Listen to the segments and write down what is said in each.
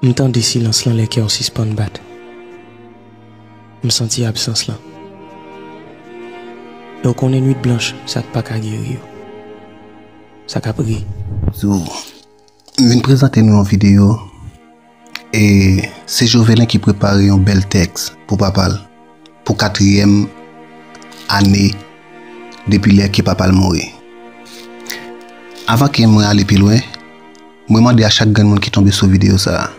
M'tends des silences là, les cœurs suspendent battre. M'senti absence là. Donc on est nuit blanche, ça te pas qu'à guérir. Ça qu'a pris. So, je viens présenter nous en vidéo. Et c'est Jovelin qui prépare un bel texte pour papa. Pour 4e année depuis que papa mort. Avant que moi aller plus loin, moi demande à chaque grand monde qui tombe sur vidéo ça.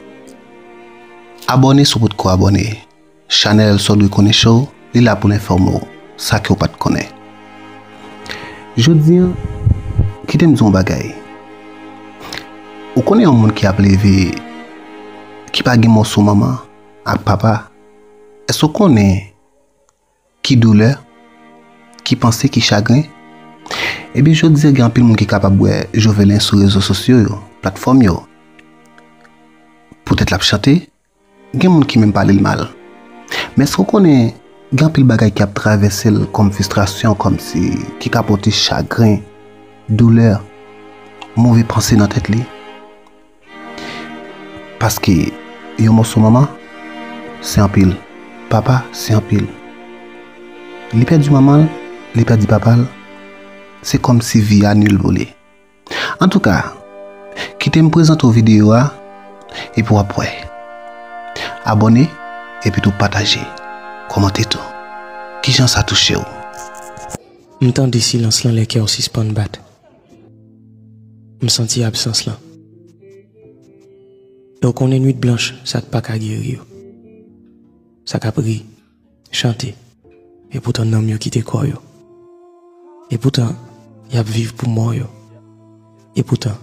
Abonnez sur votre quoi abonner. Channel sur de connaître show, il là pour l'informer ça que vous pas connaître. Je dis qui t'aime son bagay. Vous connaissez un monde qui a levé qui pas gen morceau maman avec papa. Est-ce qu'on connaît qui douleur, qui pensait, qui chagrin? Eh bien, je dis qu'il y a un peu de monde qui est capable de Jovelin sur les réseaux sociaux, plateformes. Peut-être la chanter, il y a des gens qui même parlent le mal. Mais est-ce qu'on connaît qu'il y a un peu de choses qui a traversé comme frustration, comme si, qui a apporté chagrin, douleur, mauvais pensée dans la tête? Parce que un morceau maman, c'est un pile. Papa, c'est un pile. Les pères du maman, les pères du papa, c'est comme si vie a nul volé. En tout cas, quittez me présenter aux vidéos et pour après, abonnez et puis tout partager, commentez tout. Qui j'en ça touché ou? M'tends des silences là, les cœurs suspendent battre. M'senti absence là. Donc on est nuit blanche, ça te pas qu'à guérir. Ça qu'a pris, chanter. Et pourtant non mieux quitter quoi yo. Et pourtant, y a vivre pour moi yo. Et pourtant,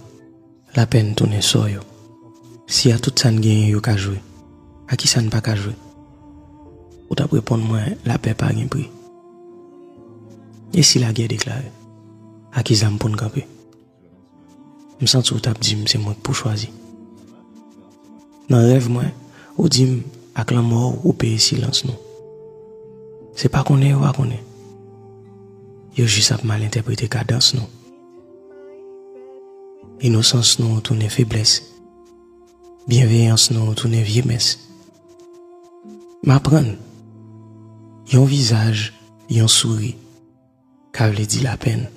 la peine tourne sur yo. Si y a tout ça n'gagne yo qu'à jouer, à qui ça ne pas qu'à jouer? Ou t'as répondre moi la paix pas gain prix. Et si la guerre déclarée, à qui ça me pour camper? Me sens tout t'a dit c'est moi pour choisir. Dans le rêve, moi, ou dit avec la mort ou payer silence nous. C'est pas qu'on est ou pas qu'on est. Yo juste mal interprété cadence nous. Innocence nous tourne faiblesse. Bienveillance nous tourne vieillesse. M'apprendre. Yon visage, yon souris, qu'a veut dire la peine.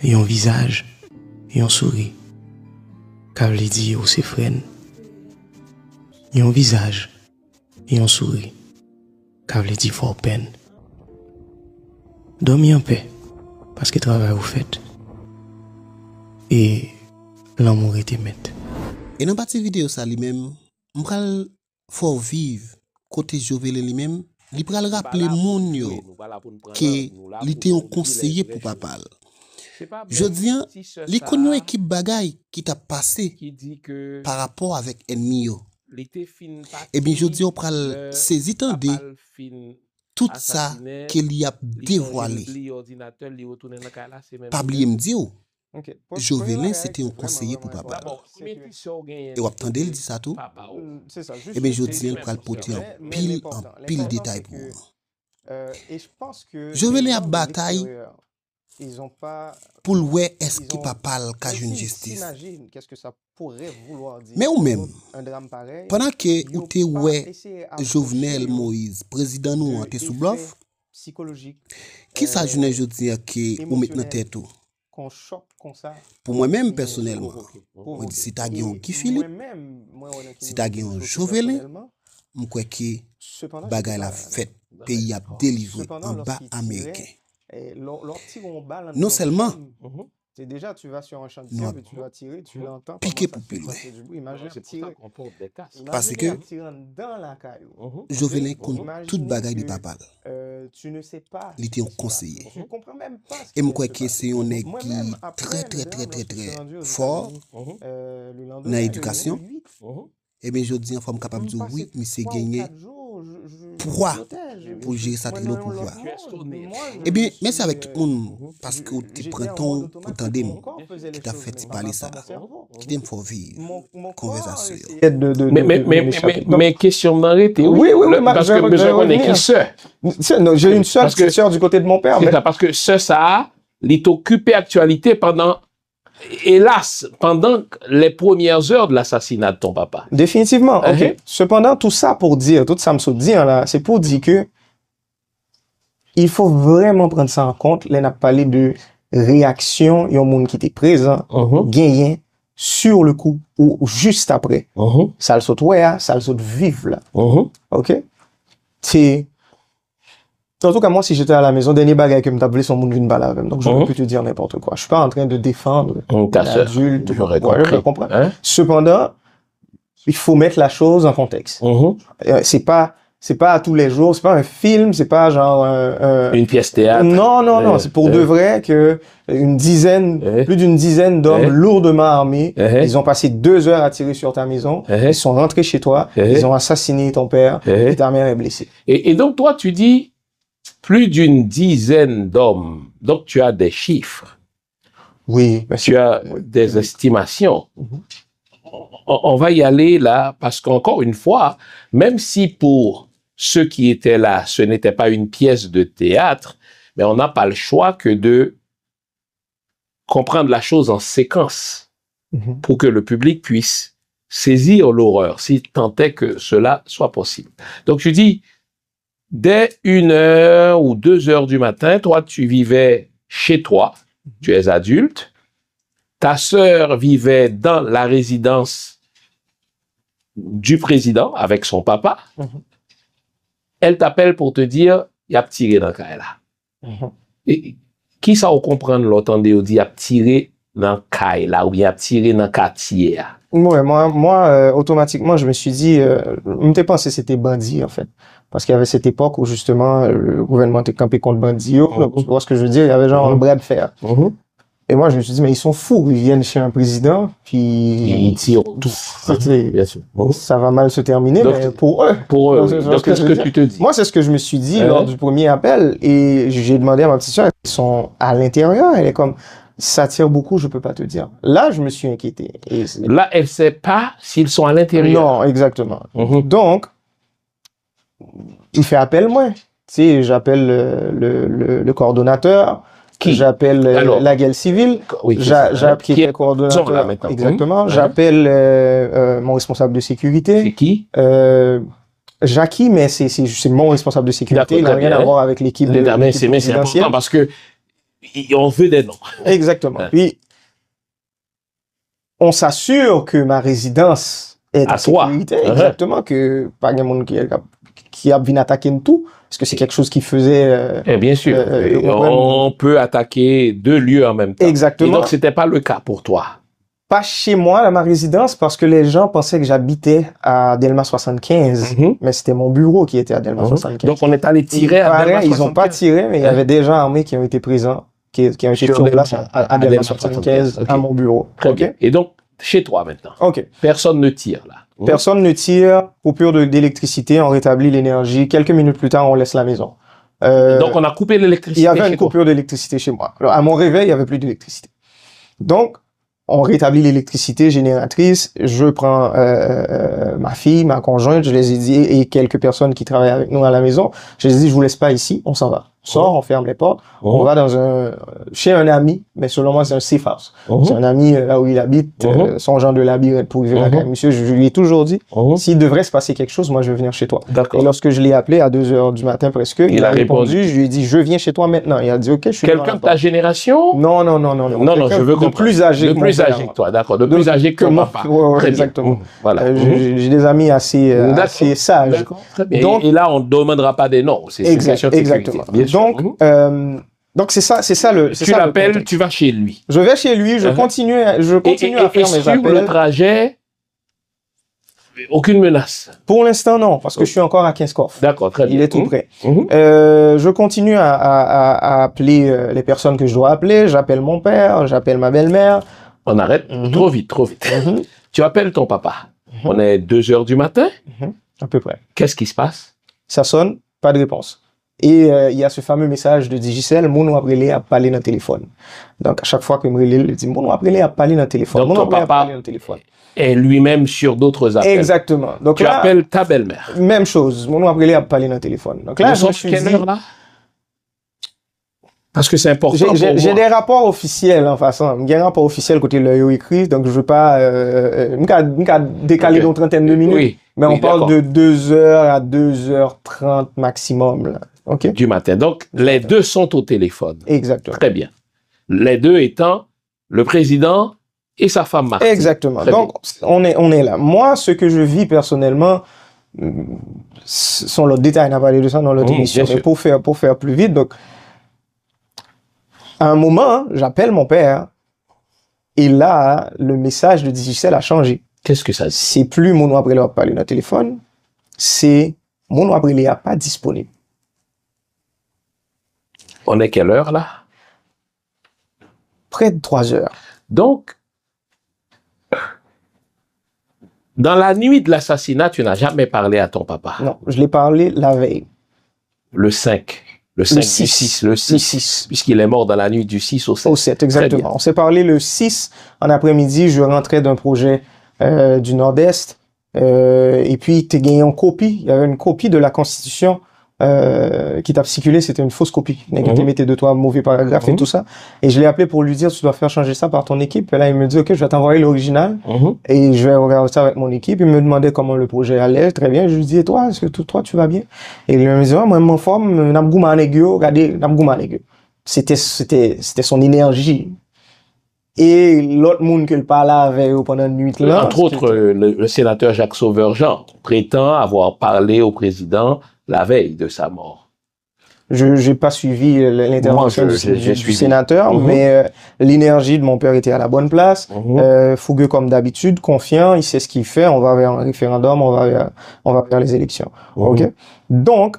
Yon visage, yon souris, qu'a veut dire c'est freine. Yon visage, yon souris, qu'a veut dire fort peine. Dormez en paix, parce que travail vous faites. Et l'amour était maître. Et dans cette vidéo, ça lui-même, je vais fort vivre côté Jovelin lui-même, il va rappeler mon yo que il était un conseiller pour papa. Je dis, il connaît une équipe bagaille qui t'a passé par rapport avec ennemi yo. Et bien je dis on pral saisir tout ça qu'il y a dévoilé. Pas oublier me dire Jovelin c'était un conseiller pour papa. Et vous attendez il dit ça tout. Et bien je dis il pral porter en pile détail pour vous. Jovelin a bataille pour ouais est-ce qu'il pas parle qu'à une justice. Mais ou même pendant que ou te ouais Jovenel Moïse président nous en te sous bluff qui ça journée je dis que ou maintenant tête tout pour moi-même personnellement moi dis si t'as gagné qui Philippe si t'as gagné Jovelin je crois que bagay la fête pays a délivré en bas américain. Non seulement c'est déjà tu vas sur un champ de tir et tu vas tirer, tu l'entends piquer pour plus loin. Parce que Jovelin compte toute bagaille de papa. Tu ne sais pas. Il était un conseiller. Je comprends même pas. Et moi que c'est un nèg qui très fort dans l'éducation. Et bien je dis en forme capable de dire oui, mais c'est gagné pourquoi pour gérer ça le pouvoir. Eh bien, merci avec tout le monde parce que tu prends ton pour t'entendre qui t'a fait parler ça, qui t'aime faut vivre conversation. Mais question m'arrêter. Oui, parce que besoin qu'on est qui sœur. J'ai une sœur du côté de mon père. C'est ça parce que ça, il t'occupe actualité pendant hélas, pendant les premières heures de l'assassinat de ton papa. Définitivement, ok. Cependant, tout ça pour dire, tout ça me saute dire là, c'est pour dire que il faut vraiment prendre ça en compte. Là, on a parlé de réaction, il y a un monde qui était présent, gagné sur le coup ou juste après. Ça le saute, ouais, ça le saute vive là. Ok? C'est. En tout cas, moi, si j'étais à la maison, dernier bagage que me t'appelais son monde d'une balle avec. Donc, j'aurais pu te dire n'importe quoi. Je suis pas en train de défendre l'adulte. J'aurais compris. Je comprends. Cependant, il faut mettre la chose en contexte. C'est pas à tous les jours, c'est pas un film, c'est pas genre une pièce théâtre. Non, c'est pour de vrai que plus d'une dizaine d'hommes lourdement armés, ils ont passé 2 heures à tirer sur ta maison, ils sont rentrés chez toi, ils ont assassiné ton père et ta mère est blessée. Et donc toi tu dis plus d'une dizaine d'hommes, donc tu as des chiffres. Oui. Tu as des estimations. On va y aller là, parce qu'encore une fois, même si pour ceux qui étaient là, ce n'était pas une pièce de théâtre, mais on n'a pas le choix que de comprendre la chose en séquence pour que le public puisse saisir l'horreur, si tant est que cela soit possible. Donc je dis, dès 1h ou 2h du matin, toi tu vivais chez toi, tu es adulte, ta sœur vivait dans la résidence du président avec son papa. Elle t'appelle pour te dire, il y a tiré dans le cas là. Et qui ça vous comprendre l'entendez ou dit, il y a tiré dans le cas là, ou il y a tiré dans le quartier là? Ouais, moi, automatiquement, je me suis dit, je m'étais pensé que c'était bandit, en fait. Parce qu'il y avait cette époque où, justement, le gouvernement était campé contre bandit. Tu vois ce que je veux dire? Il y avait genre un bras de fer. Et moi, je me suis dit, mais ils sont fous. Ils viennent chez un président, puis ils tirent tout. Bien sûr. Ça va mal se terminer, donc, mais pour eux. Pour eux. Donc, qu'est-ce que tu te dis? Moi, c'est ce que je me suis dit lors du premier appel. Et j'ai demandé à ma petite soeur, ils sont à l'intérieur. Elle est comme, ça tire beaucoup, je peux pas te dire. Là, je me suis inquiété. Et là, elle sait pas s'ils sont à l'intérieur. Non, exactement. Donc, il fait appel, moi. Tu sais, j'appelle le coordonnateur. J'appelle la guerre civile. Oui, qui est le coordonnateur. Là, maintenant. Exactement. J'appelle mon responsable de sécurité. C'est qui? Jackie, mais c'est mon responsable de sécurité. Il n'a rien à voir avec l'équipe de c'est important parce que on veut des noms. Exactement. Puis, on s'assure que ma résidence est en sécurité. Exactement. Que pas de monde qui a bien attaqué tout. Parce que c'est quelque chose qui faisait... bien sûr. On peut attaquer 2 lieux en même temps. Exactement. Et donc, c'était pas le cas pour toi. Pas chez moi, à ma résidence, parce que les gens pensaient que j'habitais à Delma 75. Mais c'était mon bureau qui était à Delma 75. Donc, on est allé tirer à Delma 75. Ils n'ont pas tiré, mais il y avait des gens armés qui ont été présents, qui ont été sur place à Delma 75, à mon bureau. Très bien. Et donc, chez toi maintenant. OK. Personne ne tire là. Personne ne tire, coupure d'électricité, on rétablit l'énergie. Quelques minutes plus tard, on laisse la maison. Donc, on a coupé l'électricité. Il y avait une coupure d'électricité chez moi. Alors, à mon réveil, il n'y avait plus d'électricité. Donc, on rétablit l'électricité génératrice. Je prends ma fille, ma conjointe, je les ai dit, et quelques personnes qui travaillent avec nous à la maison. Je les ai dit, je vous laisse pas ici, on s'en va. On sort, on ferme les portes, on va chez un ami, mais selon moi, c'est un safe house. C'est un ami là où il habite, son genre de labyrinthe pour vivre avec monsieur. Je lui ai toujours dit, s'il devrait se passer quelque chose, moi, je vais venir chez toi. Et lorsque je l'ai appelé à 2h du matin presque, il a répondu, je lui ai dit, je viens chez toi maintenant. Il a dit, OK, je suis quelqu'un de ta génération? Non, je veux comprendre. De plus âgé que toi, d'accord. De plus âgé que mon papa. Exactement. Voilà. J'ai des amis assez sages. Très bien. Donc, et là, on ne demandera pas des noms. C'est une question de sécurité. Exactement. Donc c'est ça le. Tu l'appelles, tu vas chez lui. Je vais chez lui, je continue à faire mes appels. Sur le trajet, aucune menace. Pour l'instant non, parce que je suis encore à Kinskov. D'accord, très bien. Il est tout prêt. Je continue à appeler les personnes que je dois appeler. J'appelle mon père, j'appelle ma belle-mère. On arrête trop vite. Tu appelles ton papa. On est 2h du matin. À peu près. Qu'est-ce qui se passe? Ça sonne, pas de réponse. Et il y a ce fameux message de Digicel, mon appelé à parler dans le téléphone. Donc à chaque fois que me relève, il dit mon appelé à parler dans le téléphone. Donc ton papa est lui-même sur d'autres appels. Exactement. Donc tu appelles ta belle-mère. Même chose, mon appelé à parler dans le téléphone. Donc là, je me suis dit, quelle heure là? Parce que c'est important. J'ai des rapports officiels en façon. J'ai un rapport officiel côté le écrit, donc je veux pas décaler d'une trentaine de minutes. Oui, mais oui, on parle de 2h à 2h30 maximum. Là. OK? Du matin. Donc, les deux sont au téléphone. Exactement. Très bien. Les deux étant le président et sa femme Martine. Exactement. Très Donc, on est là. Moi, ce que je vis personnellement, sont les détails, on a parlé de ça dans l'autre émission. Mais pour faire plus vite, donc, à un moment, j'appelle mon père et là, le message de Digicel a changé. Qu'est-ce que ça dit? C'est plus mon après a parlé dans le téléphone, c'est mon après n'est pas disponible. On est quelle heure là? Près de 3 heures. Donc, dans la nuit de l'assassinat, tu n'as jamais parlé à ton papa? Non, je l'ai parlé la veille. Le 5. Le 5 du 6. Le 6. Puisqu'il est mort dans la nuit du 6 au 7. Au 7, exactement. On s'est parlé le 6 en après-midi. Je rentrais d'un projet du Nord-Est. Et puis, tu as gagné une copie. Il y avait une copie de la Constitution qui t'a circulé. C'était une fausse copie. Tu mettais 2-3 mauvais paragraphes et tout ça. Et je l'ai appelé pour lui dire, tu dois faire changer ça par ton équipe. Et là, il me dit, OK, je vais t'envoyer l'original. Et je vais regarder ça avec mon équipe. Il me demandait comment le projet allait. Très bien. Je lui dis, et toi, est-ce que toi, tu vas bien? Et il me dit, moi, mon forme, regardez, c'était son énergie. Et l'autre monde que le parlait avec pendant une nuit là. Entre autres, le sénateur Jacques Sauveur-Jean prétend avoir parlé au président la veille de sa mort. Je n'ai pas suivi l'intervention du sénateur, mais l'énergie de mon père était à la bonne place, fougueux comme d'habitude, confiant, il sait ce qu'il fait, on va vers un référendum, on va vers les élections. OK? Donc,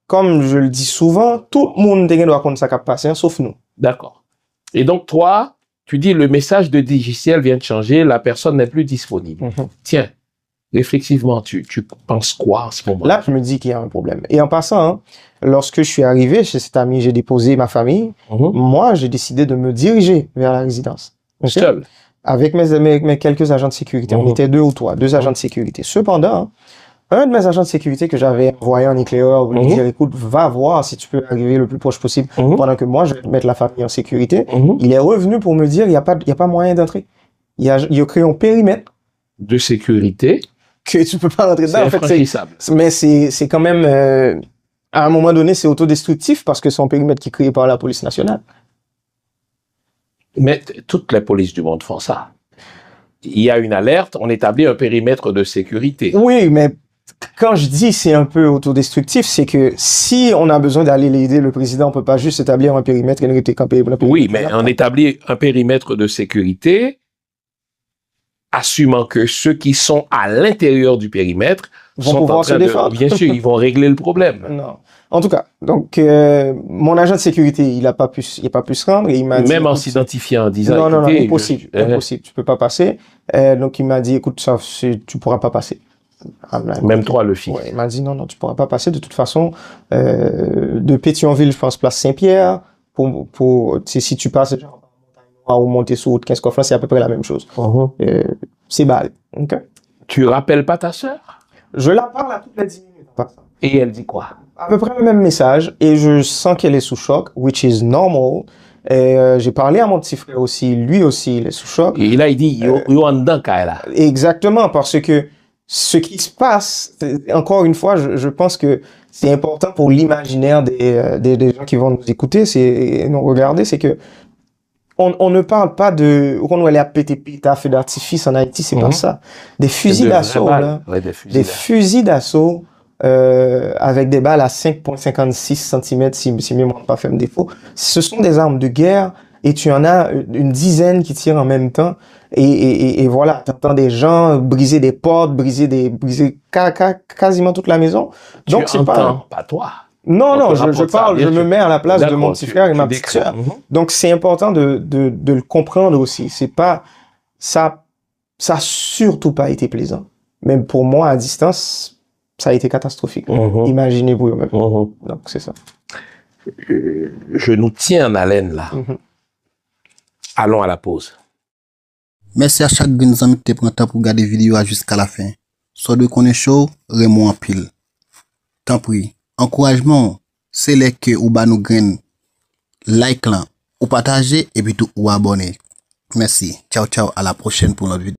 comme je le dis souvent, tout le monde doit compter ça qui a passé, sauf nous. D'accord. Et donc, toi, tu dis le message de Digicel vient de changer, la personne n'est plus disponible. Tiens, réflexivement, tu penses quoi en ce moment? Là, je me dis qu'il y a un problème. Et en passant, hein, lorsque je suis arrivé chez cet ami, j'ai déposé ma famille. Moi, j'ai décidé de me diriger vers la résidence. Okay? Seul? Avec mes quelques agents de sécurité. On était 2 ou 3, 2 agents de sécurité. Cependant, hein, un de mes agents de sécurité que j'avais envoyé en éclaireur, lui dire, écoute, va voir si tu peux arriver le plus proche possible pendant que moi, je vais mettre la famille en sécurité. Il est revenu pour me dire, il n'y a pas moyen d'entrer. Il a créé un périmètre de sécurité que tu peux pas rentrer dedans. En fait, mais c'est quand même, à un moment donné, c'est autodestructif parce que c'est un périmètre qui est créé par la police nationale. Mais toutes les polices du monde font ça. Il y a une alerte, on établit un périmètre de sécurité. Oui, mais quand je dis c'est un peu autodestructif, c'est que si on a besoin d'aller l'aider le président, on peut pas juste établir un périmètre et rester campé. Oui, mais on établit un périmètre de sécurité, assumant que ceux qui sont à l'intérieur du périmètre vont pouvoir se défendre. Bien sûr, ils vont régler le problème. Non. En tout cas, donc mon agent de sécurité, il a pas pu se rendre et il m'a dit. Même en s'identifiant, en disant. Non, impossible, impossible, tu peux pas passer. Donc il m'a dit, écoute, ça, tu pourras pas passer. Même toi, le fils. Ouais, il m'a dit non, tu pourras pas passer. De toute façon, de Pétionville, je pense, place Saint-Pierre, si tu passes genre, ou monter sur route 15 Coffre, c'est à peu près la même chose. C'est balle. Okay? Tu rappelles pas ta sœur? Je la parle à toutes les 10 minutes. Et elle dit quoi? À peu près le même message, et je sens qu'elle est sous choc, which is normal. Et j'ai parlé à mon petit frère aussi, lui aussi, il est sous choc. Et là, il dit, yo en dedans, Kaila. Exactement, parce que ce qui se passe, encore une fois, je pense que c'est important pour l'imaginaire des gens qui vont nous écouter, c'est nous regarder, c'est que on ne parle pas de quand on est à PTP, à feu d'artifice en Haïti, c'est pas ça. Des fusils d'assaut, là, des fusils d'assaut avec des balles à 5,56 cm, si mémoire pas fait me défaut. Ce sont des armes de guerre et tu en as une dizaine qui tirent en même temps. Et voilà, t'entends des gens briser des portes, briser quasiment toute la maison. Donc c'est pas toi. Non, je parle, je me mets à la place de mon petit frère et ma petite sœur. Donc c'est important de le comprendre aussi. C'est pas ça a surtout pas été plaisant. Même pour moi à distance, ça a été catastrophique. Imaginez vous même. Donc c'est ça. Je nous tiens en haleine là. Allons à la pause. Merci à chaque bon ami qui prend temps pour regarder vidéo jusqu'à la fin. Soit de connaître chaud, Raymond en pile. Tant pis. Encouragement, c'est les que ou ba nous graine like là, ou partager et puis tout ou abonner. Merci. Ciao ciao, à la prochaine pour notre vidéo.